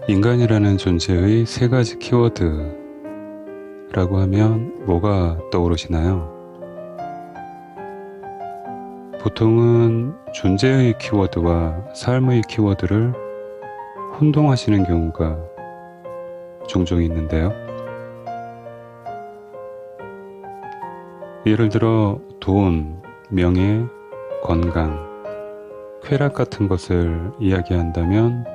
인간이라는 존재의 세 가지 키워드라고 하면 뭐가 떠오르시나요? 보통은 존재의 키워드와 삶의 키워드를 혼동하시는 경우가 종종 있는데요. 예를 들어 돈, 명예, 건강, 쾌락 같은 것을 이야기한다면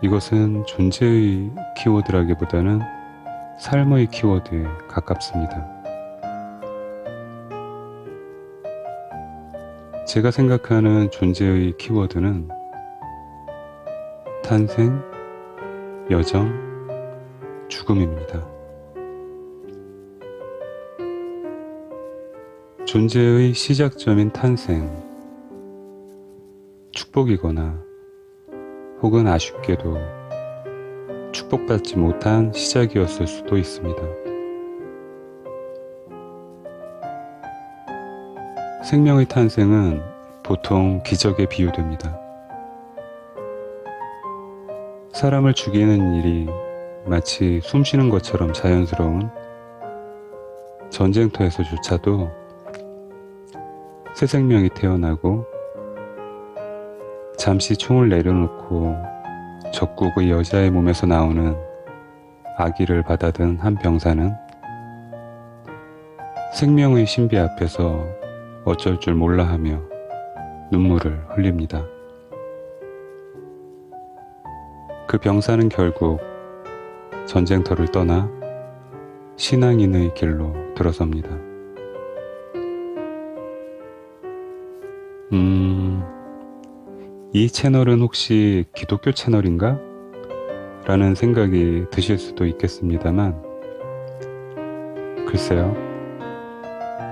이것은 존재의 키워드라기보다는 삶의 키워드에 가깝습니다. 제가 생각하는 존재의 키워드는 탄생, 여정, 죽음입니다. 존재의 시작점인 탄생, 축복이거나 혹은 아쉽게도 축복받지 못한 시작이었을 수도 있습니다. 생명의 탄생은 보통 기적에 비유됩니다. 사람을 죽이는 일이 마치 숨쉬는 것처럼 자연스러운 전쟁터에서조차도 새 생명이 태어나고 잠시 총을 내려놓고 적국의 여자의 몸에서 나오는 아기를 받아든 한 병사는 생명의 신비 앞에서 어쩔 줄 몰라 하며 눈물을 흘립니다. 그 병사는 결국 전쟁터를 떠나 신앙인의 길로 들어섭니다. 이 채널은 혹시 기독교 채널인가? 라는 생각이 드실 수도 있겠습니다만, 글쎄요,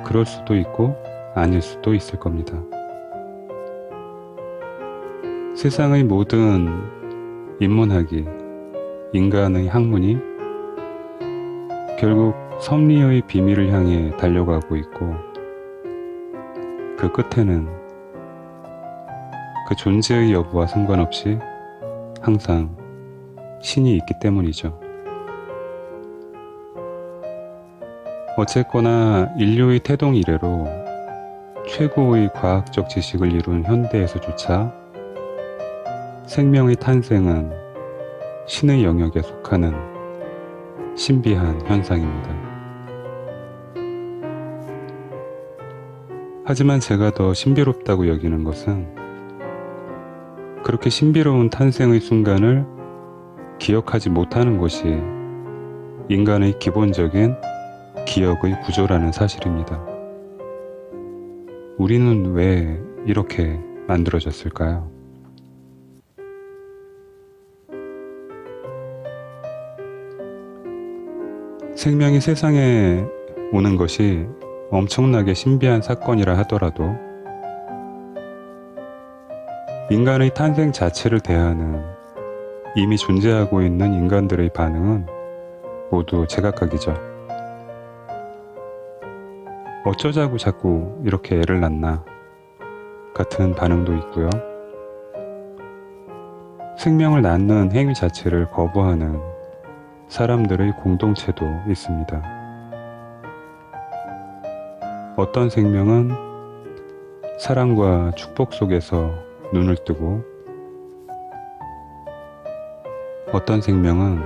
그럴 수도 있고 아닐 수도 있을 겁니다. 세상의 모든 인문학이, 인간의 학문이 결국 섭리의 비밀을 향해 달려가고 있고, 그 끝에는 그 존재의 여부와 상관없이 항상 신이 있기 때문이죠. 어쨌거나 인류의 태동 이래로 최고의 과학적 지식을 이룬 현대에서조차 생명의 탄생은 신의 영역에 속하는 신비한 현상입니다. 하지만 제가 더 신비롭다고 여기는 것은 그렇게 신비로운 탄생의 순간을 기억하지 못하는 것이 인간의 기본적인 기억의 구조라는 사실입니다. 우리는 왜 이렇게 만들어졌을까요? 생명이 세상에 오는 것이 엄청나게 신비한 사건이라 하더라도 인간의 탄생 자체를 대하는 이미 존재하고 있는 인간들의 반응은 모두 제각각이죠. 어쩌자고 자꾸 이렇게 애를 낳나 같은 반응도 있고요. 생명을 낳는 행위 자체를 거부하는 사람들의 공동체도 있습니다. 어떤 생명은 사랑과 축복 속에서 눈을 뜨고, 어떤 생명은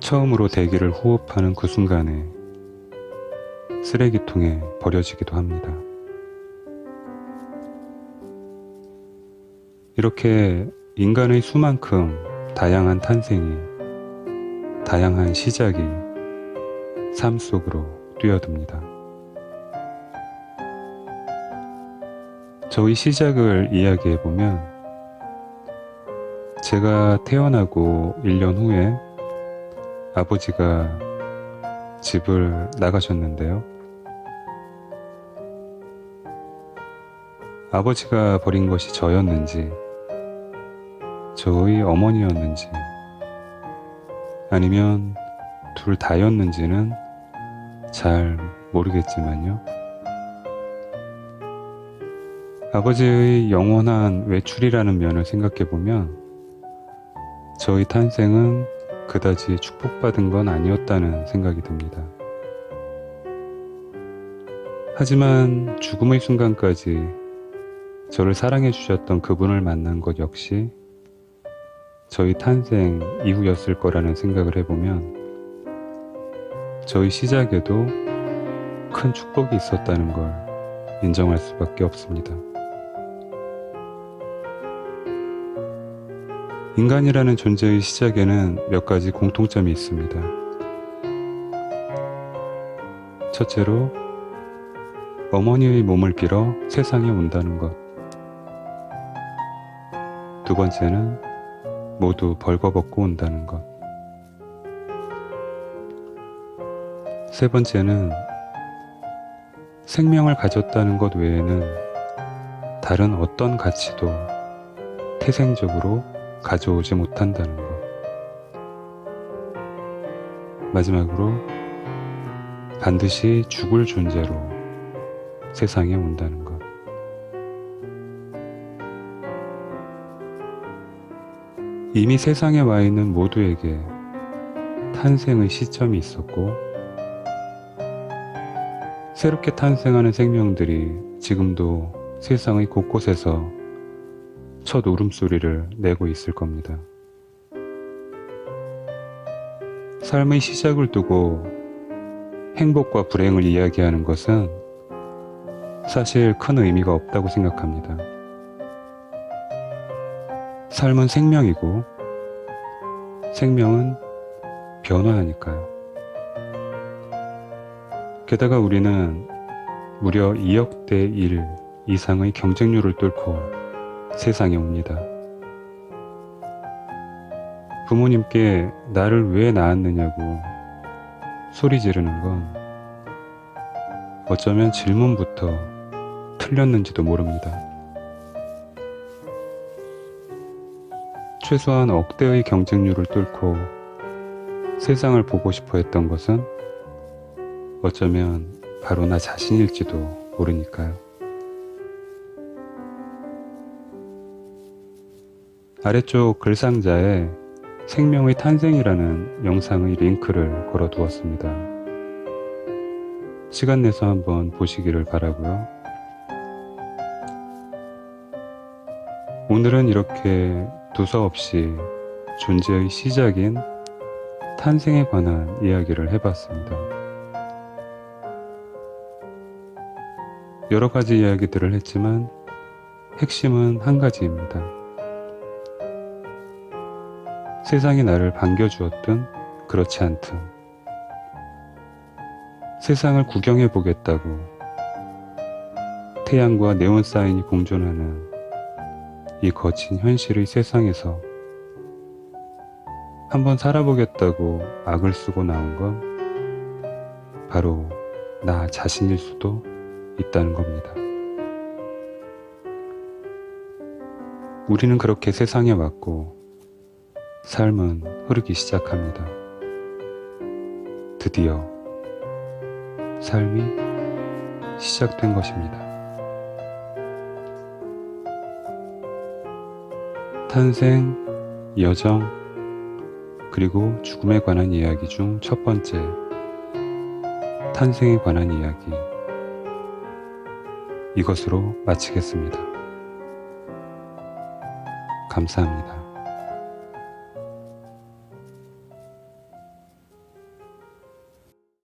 처음으로 대기를 호흡하는 그 순간에 쓰레기통에 버려지기도 합니다. 이렇게 인간의 수만큼 다양한 탄생이, 다양한 시작이 삶 속으로 뛰어듭니다. 저의 시작을 이야기해보면, 제가 태어나고 1년 후에 아버지가 집을 나가셨는데요. 아버지가 버린 것이 저였는지, 저의 어머니였는지, 아니면 둘 다였는지는 잘 모르겠지만요. 아버지의 영원한 외출이라는 면을 생각해보면 저의 탄생은 그다지 축복받은 건 아니었다는 생각이 듭니다. 하지만 죽음의 순간까지 저를 사랑해 주셨던 그분을 만난 것 역시 저희 탄생 이후였을 거라는 생각을 해보면 저희 시작에도 큰 축복이 있었다는 걸 인정할 수밖에 없습니다. 인간이라는 존재의 시작에는 몇 가지 공통점이 있습니다. 첫째로 어머니의 몸을 빌어 세상에 온다는 것. 두 번째는 모두 벌거벗고 온다는 것. 세 번째는 생명을 가졌다는 것 외에는 다른 어떤 가치도 태생적으로 가져오지 못한다는 것. 마지막으로 반드시 죽을 존재로 세상에 온다는 것. 이미 세상에 와 있는 모두에게 탄생의 시점이 있었고 새롭게 탄생하는 생명들이 지금도 세상의 곳곳에서 첫 울음소리를 내고 있을 겁니다. 삶의 시작을 두고 행복과 불행을 이야기하는 것은 사실 큰 의미가 없다고 생각합니다. 삶은 생명이고 생명은 변화하니까요. 게다가 우리는 무려 2억 대 1 이상의 경쟁률을 뚫고 세상에 옵니다. 부모님께 나를 왜 낳았느냐고 소리 지르는 건 어쩌면 질문부터 틀렸는지도 모릅니다. 최소한 억대의 경쟁률을 뚫고 세상을 보고 싶어 했던 것은 어쩌면 바로 나 자신일지도 모르니까요. 아래쪽 글상자에 생명의 탄생이라는 영상의 링크를 걸어 두었습니다. 시간 내서 한번 보시기를 바라고요. 오늘은 이렇게 두서없이 존재의 시작인 탄생에 관한 이야기를 해봤습니다. 여러 가지 이야기들을 했지만 핵심은 한 가지입니다. 세상이 나를 반겨주었든 그렇지 않든 세상을 구경해 보겠다고 태양과 네온사인이 공존하는 이 거친 현실의 세상에서 한번 살아보겠다고 악을 쓰고 나온 건 바로 나 자신일 수도 있다는 겁니다. 우리는 그렇게 세상에 왔고 삶은 흐르기 시작합니다. 드디어 삶이 시작된 것입니다. 탄생, 여정, 그리고 죽음에 관한 이야기 중 첫 번째, 탄생에 관한 이야기. 이것으로 마치겠습니다. 감사합니다.